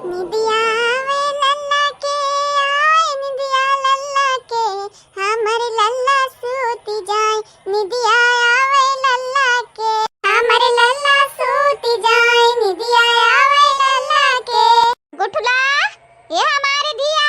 निदिया आवे लल्ला के आवे निदिया लल्ला के हमर लल्ला सूती जाए निदिया आवे लल्ला के हमर लल्ला सूती जाए निदिया आवे लल्ला के। गुठुला ये हमारे दिया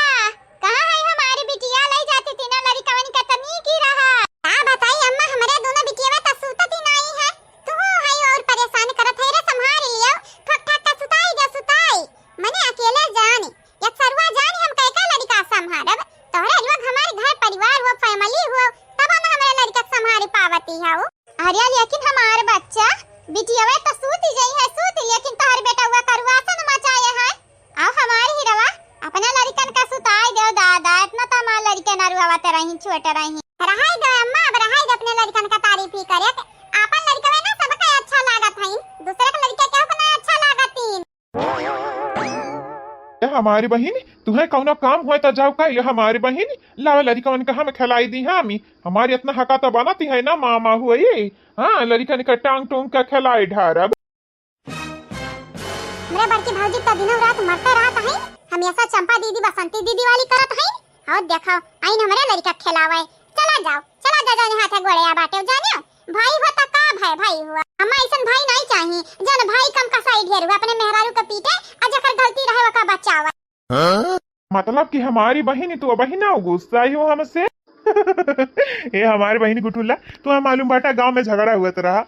कहाँ है हमारी बिटिया ले जाती तीनों लड़कवन का तनी की रहा का बताई अम्मा हमारे दोनों बिटिया त सूतती नहीं है तू है और परेशान करत है रे संभाल लियो ठक ठक का सुताई जा सुताई मने अकेले जानी एक सरवा जानी हम कैका लड़का संभारब तोहरे लोग हमारे घर परिवार वो फैमिली हो तब हम हमारे लड़का संभाल पावती है वो अरे लेकिन हमारे बच्चा बिटिया वे तो सूती गई है सूती लेकिन तोहर बेटा हुआ करवासन मचाए है आओ हमारी ही रवा अपना लड़कन का सुताई दो दादा इतना तो हमारे लड़के ना रुआवत रही छोटे रही रहाई दो अम्मा अब रहाई दो अपने लड़कन का तारीफ ही करे आपन लड़का ना सबका अच्छा लागत है दूसरे का लड़का क्या को ना अच्छा लागतीन। ये हमारी बहन तुम्हें कौनो काम हुआ तो जाओ का ये हमारी बहन लावे लड़कवन का हम खिलाई दी हामी हमारी इतना हका तो बनाती है ना मामा हुई हाँ लड़कन का टांग टूंग का खिलाई ढारब मेरे बड़की भाजी तो दिनों रात मरते रहत है हमेशा चंपा दीदी बसंती दीदी वाली करत है और देखो आइन हमारे लड़का खिलावे चला जा जाने हाथे गोड़े बाटे जानियो भाई होता का भाई हुआ हम ऐसन भाई नहीं चाहिए जन भाई कम का साइड घेर हुआ अपने मेहरारू के पीटे आ जकर गलती रहे वका बचावा मतलब कि हमारी बहन तो बहिना गुस्सा ही हो हमसे ये हमारी बहन गुठुल्ला तुम्हें मालूम बाटा गांव में झगड़ा हुआ रहा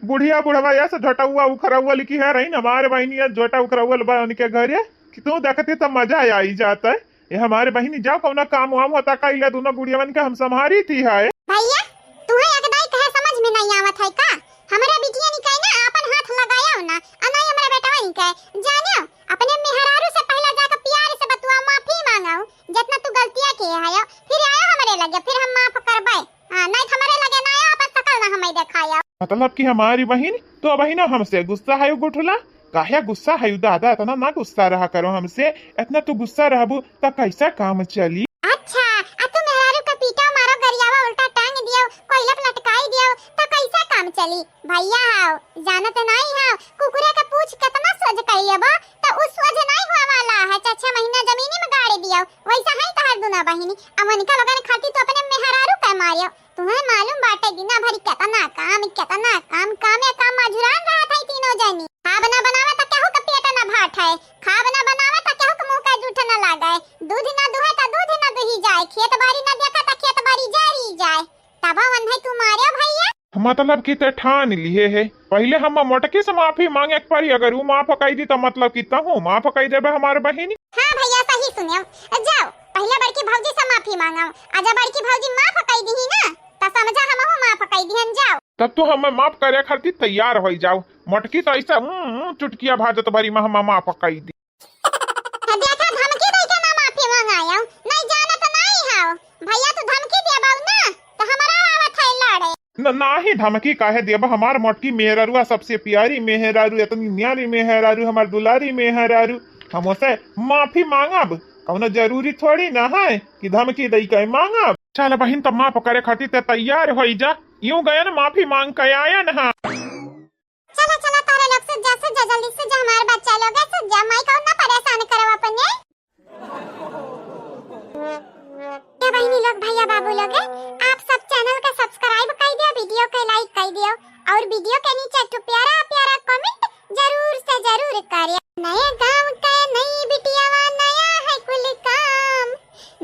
बुढ़िया बुढ़वा ऐसा झटा हुआ उखरा हुआ लिखी है रही हमारे बहनी झटा उखरा हुआ उनके घर कि तू देखते तब मजा आई जाता है ये हमारे बहनी जाओ कौना काम वाम होता का इला दोनों बुढ़िया बन के हम संभारी थी है भैया तुम्हें एकदम कहे समझ में नहीं आवत है का हमारा बिटिया निकाय ना अपन हाथ लगाया हो ना अनाई हमारा बेटा वही कहे जानियो अपने मेहरारू से पहले जाकर प्यार से बतुआ माफी मांगाओ जितना तू गलतियां किए है फिर आयो हमारे लगे फिर हम माफ करबे हां नहीं हमारे लगे ना आयो अपन शकल ना हमें दिखाया मतलब कि हमारी बहन तो बहिना हमसे गुस्सा है गुठुला काहे गुस्सा है दादा इतना ना गुस्सा रहा करो हमसे इतना तू गुस्सा रहबू तो कैसा काम चली। अच्छा तू मेहरारू का पीटा मारो गरियावा उल्टा टांग दियो कोयला पे लटकाई दियो तो कैसा काम चली भैया हाओ जानत नहीं हाओ कुकुरे का पूछ कितना सोज कइलेबो तो उस सोज नहीं हुआ वाला है 6 महीना जमीनी में गाड़ी दियो वैसा है तहर दुना बहिनी अमनिका लोगन खाती तो अपने मेहरारू का मारियो तुम्हें मालूम बाटे दिना भरी कितना काम मजुरान रहा था तीनों जनी खा बना बनावे तो केहू का पेट ना भाट है खा बना बनावे तो केहू के मुंह का जूठ ना लागे दूध ना दुहे तो दूध ना दुही जाए खेत बाड़ी ना देखा तो खेत बाड़ी जारी जाए तब वन है तू मारियो भैया मतलब कि ते ठान लिए है पहले हम मोटकी से माफी मांगे एक बारी अगर वो माफ कई दी तो मतलब कि तहू माफ कई देबे हमारे बहनी। हां भैया सही सुनियो जाओ पहले बड़की भौजी से माफी मांगो आजा बड़की भौजी माफ कई दी ना तो समझा हमहु माफ कई दिहन जाओ तब तो हमें माफ करे खातिर तैयार हो जाओ मोटकी तो ऐसा चुटकिया भाजत भरी में माफ कई दी देखा धमकी दे के ना माफी मांगायो नहीं जाना तो नहीं हाओ भैया तू धमकी देबाऊ ना तो हमारा आवत है लड़े ना ही धमकी काहे देबा हमार मोटकी मेहरारू सबसे प्यारी मेहरारू इतनी न्यारी मेहरारू हमार दुलारी मेहरारू हमसे माफी मांगब कौनो जरूरी थोड़ी ना है कि धमकी दई के मांगब चल बहन तब माफ करे खातिर तैयार हो जा यूं गए ना माफी मांग के आया ना चला तारे लोग से जल्दी से जा हमारे बच्चा लोग है से जा माई को ना परेशान करो अपने ये बहनी लोग भैया बाबू लोग आप सब चैनल का सब्सक्राइब कर दियो वीडियो को लाइक कर दियो और वीडियो के नीचे एक प्यारा कमेंट जरूर से जरूर करिए। नए गांव का नई बिटिया नया है कुल काम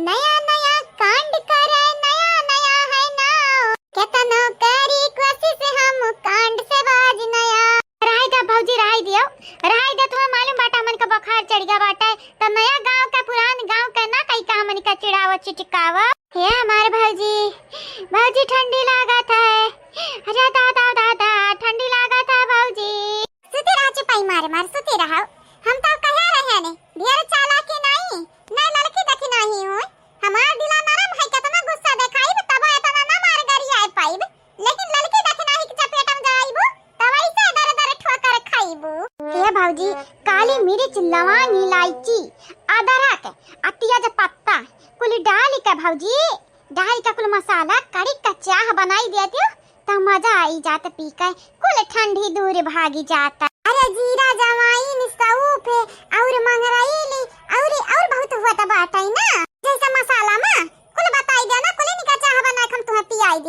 नया कांड करे नया है नाव केतनो करी कोशिश हम कांड से बाज नया राय दा भौजी राय दे तुम्हें मालूम बाटा मन का बुखार चढ़ गया बाटा तो नया गांव का पुरान गांव का ना कई का मन का चिड़ावा चिटकावा ये हमारे भौजी ठंडी लागत है अरे दादा ठंडी लागत है भौजी सुती रह चुपाई मार सुती रहो हम तो कह रहे ने ढेर चालाकी नहीं ना लड़की देखी नहीं हो हमार दिला नरम है कितना गुस्सा दिखाई तब इतना ना मार गरी आए पाइब लेकिन लड़की देखी नहीं कि चपेटम जाइबू तब ऐसे दर ठोकर खाइबू ये भौजी काली मिर्च लवंग इलायची अदरक अतिया पत्ता कुल डाल के भौजी डाल के कुल मसाला कड़ी का चाह बनाई देती हो तो मजा आई जाता पी के कुल ठंडी दूर भागी जाता अरे जीरा जवाइन सौंफ और मंगराई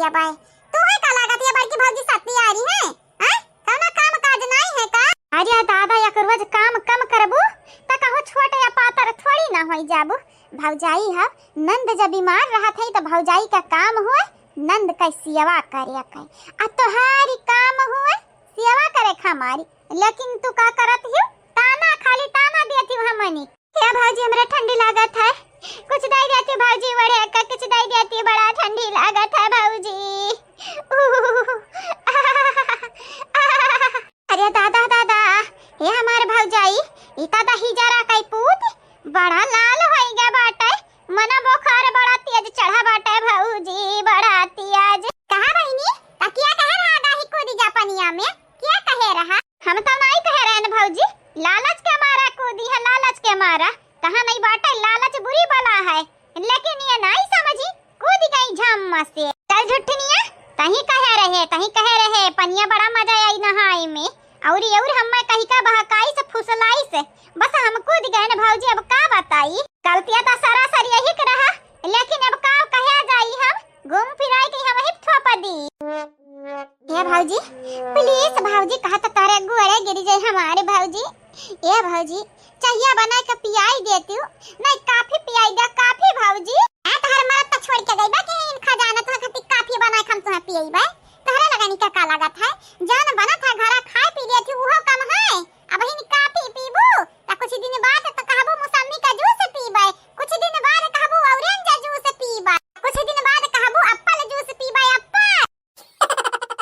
दिया बाय। तू है का लागत है बड़की भौजी सती आ रही है? हां कौना काम काज नहीं है का? अरे दादा या रोज काम कम करबू त कहूं छोटे या पातर थोड़ी ना होई जाबू। भौजाई है नंद जब बीमार रहा थे तो भौजाई का काम हुआ नंद का सेवा करे के आ तोहारी काम हुआ सेवा करे हमारी। लेकिन तू का करत हो ताना खाली ताना देती हो हमनी। क्या भौजी हमरा ठंडी लागत है कुछ दे देती भौजी बड़े का कुछ दे देती बड़ा ठंडी लागत है भौजी। अरे दादा दादा ये हमारे भौजाई इता दही जरा कई पूत बड़ा लाल होई गया बाटे मना बुखार बड़ा तेज चढ़ा बाटे भौजी बड़ा तेज। कहां बहिनी तकिया कह रहा गाही कूदी जापनिया में क्या कहे रहा? हम तो नहीं कह रहे हैं भौजी लालच के मारा कूदी है लालच के मारा। कहां नहीं बाटे लालच बुरी बला है लेकिन ये नहीं समझी कूदी गई झम्मा से। चल झुठनिया कहीं कह रहे पनिया बड़ा मजा आई नहाए में और हम कहीं का बहकाई से फुसलाई से बस हम कूद गए न भौजी। अब का बताई गलतियां तो सरासर यही कर रहा लेकिन अब का कहे जाई हम घूम फिराई के हम हिप थोपा दी। ये भौजी प्लीज भौजी कहा तो तारे गुड़े गिर जाए हमारे भौजी। ये भौजी चाहिए बना के पियाई देती हूँ नहीं काफी पियाई दे काफी भौजी। तहर मरद तो छोड़ के गई बा कि इन खजाना तो खती काफी बना के हम तुम्हें पियई बा। तहरा लगानी का लागत है जान बना था घरा खाए पी लेती उहो कम है। अब ही काफी पीबू ता कुछ दिन बाद तो कहबू मौसमी का जूस पीबे कुछ दिन बाद कहबू ऑरेंज जूस पीबे कुछ दिन बाद कहबू एप्पल जूस पीबे एप्पल।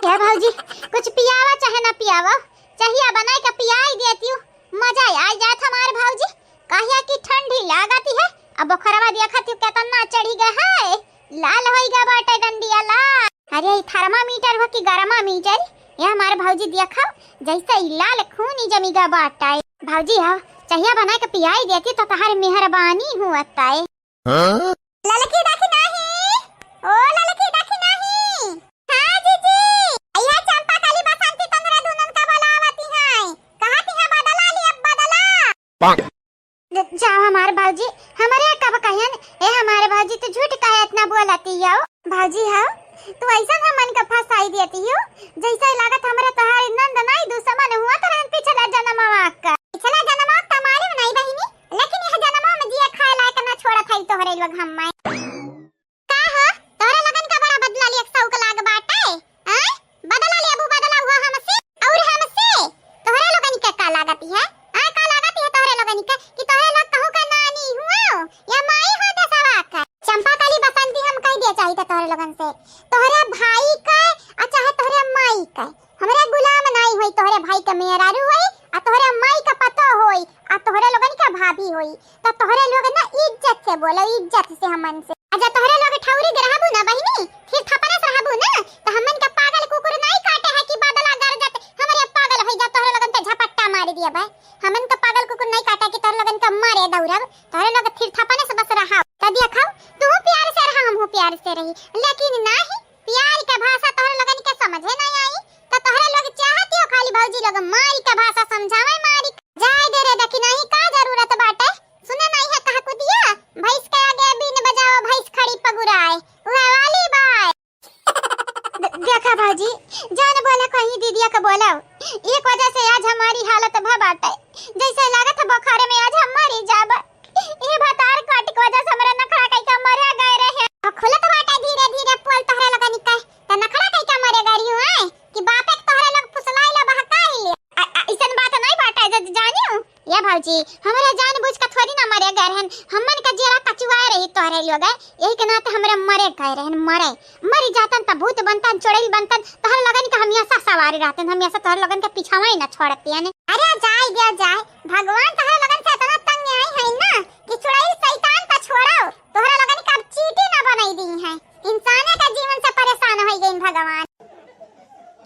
क्या भौजी कुछ पियावा चाहे ना पियावा चाहिए बना के पियाई देती हूँ मजा आ जात हमारे भौजी। कहिया की ठंडी लागती है अब बुखारवा देखत हूं कितना चढ़ी गया है लाल होई गया बाटे डंडिया ला। अरे थर्मामीटर हो कि गरमामीटर ये हमारे भौजी देखा जैसे लाल खून जमी गया बाटा है भौजी। हाँ चाहिए बना के पियाई देती तो तुम्हारी मेहरबानी हुआता है। ललकी देखी नहीं ओ ललकी देखी नहीं। हां जीजी अइहा चंपा काली बसंती तंदरा दुनन का बोलावती है कहती है बदला ली अब बदला। जाओ हमारे भौजी हमारे कब कहन ए हमारे भौजी तो झूठ कहे इतना बोलती हो भौजी। हाँ तू ऐसा ना मन का फसाई देती हो जैसे लागत हमरा तोहारी नंद नहीं दुश्मन हुआ तो पिछला जन्मवा का पिछला जन्मवा तुम्हारी नहीं बहिनी लेकिन यह जन्मवा में जिया खाए लायक ना छोड़ा था तोहरे लोग हम मैं का हो तोहरे लगन का बड़ा बदला लिया सौक लाग बाटे हैं बदला लिया अबू बदला हुआ हमसे और हमसे तोहरे लोगन का लागती है आ का लागती है तोहरे लोगन का कि तोहरे लोग कहू का नानी हुआ या माई हो दे सवा का चंपा काली बसंती हम कह दिया चाहिए तोहरे लोगन से तोहरे भाई का आ चाहे तोहरे माई का हमरे गुलाम नहीं होई तोहरे भाई का मेहरारू होई आ तोहरे माई का पतो होई आ तोहरे लोगन का भाभी होई तो तोहरे लोग ना इज्जत से बोलो इज्जत से हमन से। अच्छा तोहरे लोग ठौरी दे रहबू ना बहिनी फिर थपने से रहबू ना तो हमन का पागल कुकुर नहीं काटे है कि बदला गरजत हमरे पागल होई जा तोहरे लोगन पे झपट्टा मार दिया भाई हमन का पागल कुकुर नहीं काटे कि तोहरे लोगन का मारे दौड़ब तोहरे लोग फिर थपने से बस रहा त देखा तू प्यार से रहा हम प्यार से रही लेकिन नहीं प्यार का भाषा तोहरे लोगन के समझे नहीं आई तो तोहरे लोग चाहती हो खाली भौजी लोग मारी का भाषा समझावे मारी जाए दे रे देखी नहीं का जरूरत बाटे सुने नहीं है कहा को दिया भैंस के आगे बीन बजाओ भैंस खड़ी पगुराए वह वाली बात। देखा भौजी जान बोला कहीं दीदिया का बोला एक वजह से आज हमारी हालत भा बाटे जैसे लागत है बुखार में आज हम मरी जाब ये भतार काट के वजह से हमरा नखरा कई का मरे गए रहे खुलत बाटे धीरे धीरे पोल तोहरे लगन का त नखरा कई का मरे गई हूं है कि बापे तोहरे लोग फुसलाई ला बहकाई ले ऐसन बात नहीं बाटे जज जानियो ये भौजी हमरा जानबूझ के थोड़ी ना मरे गए रहन हमन का जेरा कचुआए रही तोहरे लोग यही के नाते हमरा मरे गए रहन मरी जातन त भूत बनतन चोड़ैल बनतन तोहरे लगन के हमेशा सवारी रहतन हमेशा तोहरे लगन के पीछावा ही ना छोड़ती है। अरे जाए दे जाए भगवान तोहरे लगन से इतना तंग आई है ना कि चोड़ैल शैतान त छोड़ो तोहरे लगन के अब चीटी ना बनाई दी है इंसान का जीवन से परेशान हो गई भगवान।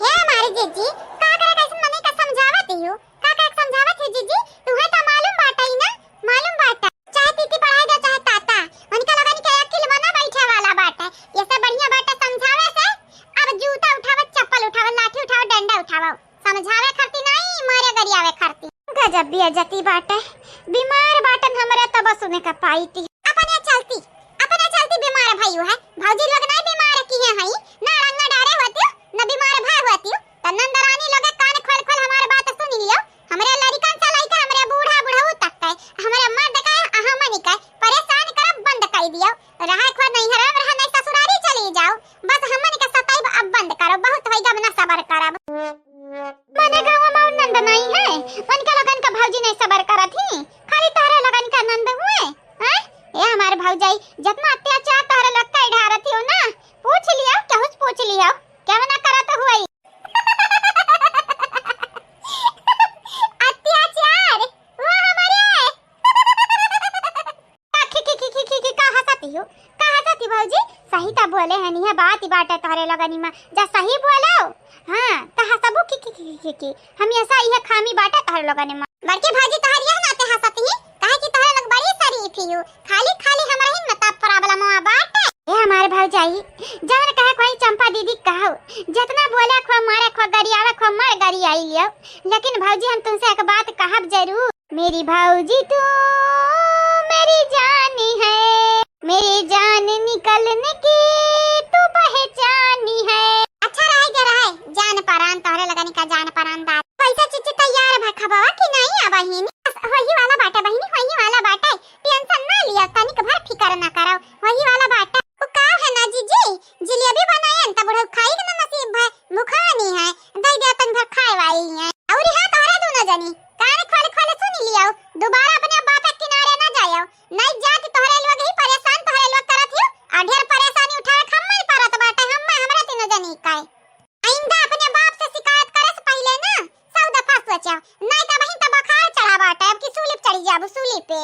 हे हमारे जीजी का करे कैसे मने का समझावती हो का समझावत है जीजी तुम्हें तो मालूम बाटा ही ना मालूम बाटा चाहे तीती पढ़ाई दे चाहे ताता उनका लगन के अकेले बना बैठे वाला बाटा ये सब बढ़िया बाटा समझावे से अब जूता उठावे चप्पल उठावे लाठी उठावे डंडा उठावे समझावे खरती नहीं मारे गरियावे खरती गजब बेइज्जती बाटा बीमार बाटन हमरा तब सुने का पाई थी अपने चलती बीमार भइयो है भौजी लोग नहीं बीमार की है हई ना त नंदरानी लोगे कान खोल खोल हमारे बात सुन लियो। हमरे लड़कन से लइका हमरे बूढ़ा बुढ़ऊ तक के हमरे मर्द का हमनी का परेशान करब बंद कर दियो। रहा खो नहीं हरब रहा नहीं ससुरारी चली जाओ। बस हमनी का सताइब अब बंद करो। बहुत होई जब ना सबर करब। मने गांव में और नंद नहीं है। मन का लगन का भौजी नहीं सबर करत ही। खाली तारे लगन का नंद हुए हैं। ये हमारे भौजाई जितना अत्याचार तारे लग का ढारत हो ना पूछ लिया क्या कुछ पूछ लिया क्या ना करत हुआ अत्याचार वो हमारे का हंसती हो का हंसती भौजी सही ता बोले है नहीं बात ही बात है तारे लगनी में जा सही बोलो हां ता हंसबो की हम ऐसा ये खामी बाटा तारे लगनी में बड़की भौजी तहरिया ना ते हंसती है काहे कि तारे लग बड़ी शरीफ ही हो खाली खाली हमरा ही मत प्रॉब्लम हुआ बात ये हमारे भौजाई जवन कहे कोई चंपा दीदी कहो जितना बोले खो मारे खो गरियावे खो मर गरी आई लियो। लेकिन भौजी हम तुमसे एक बात कहब जरूर मेरी भौजी तू मेरी जान है मेरी जान निकलने की तू पहचानी है। अच्छा रहे जान परान तोहरे लगनी का जान परान दाद पैसा चिच्ची तैयार भखबा कि नहीं आ बहिनी वही वाला बाटा बहिनी वही वाला बाटा टेंशन ना लिया तनिक भर फिकर ना करो वही वाला बाटा वो का है ना जीजी जलेबी बनाए त बड़ो खाई के नसीब है भूखा नहीं है दई दे तन भर खाए वाली है और हां तोहरा दोनों जनी कान खोल खोल सुन लियो दोबारा अपने बाप के किनारे ना जायो नहीं जात तोहरे लोग ही परेशान तोहरे लोग करत हो और ढेर परेशानी उठाए खम्मल परत बाटा हमरा तीनों जनी काय आइंदा अपने बाप से शिकायत करे से पहले ना 100 दफा सोचो नहीं त वहीं त बखार चढ़ा बाटा अब की सूली चढ़ी जाबो सूली पे।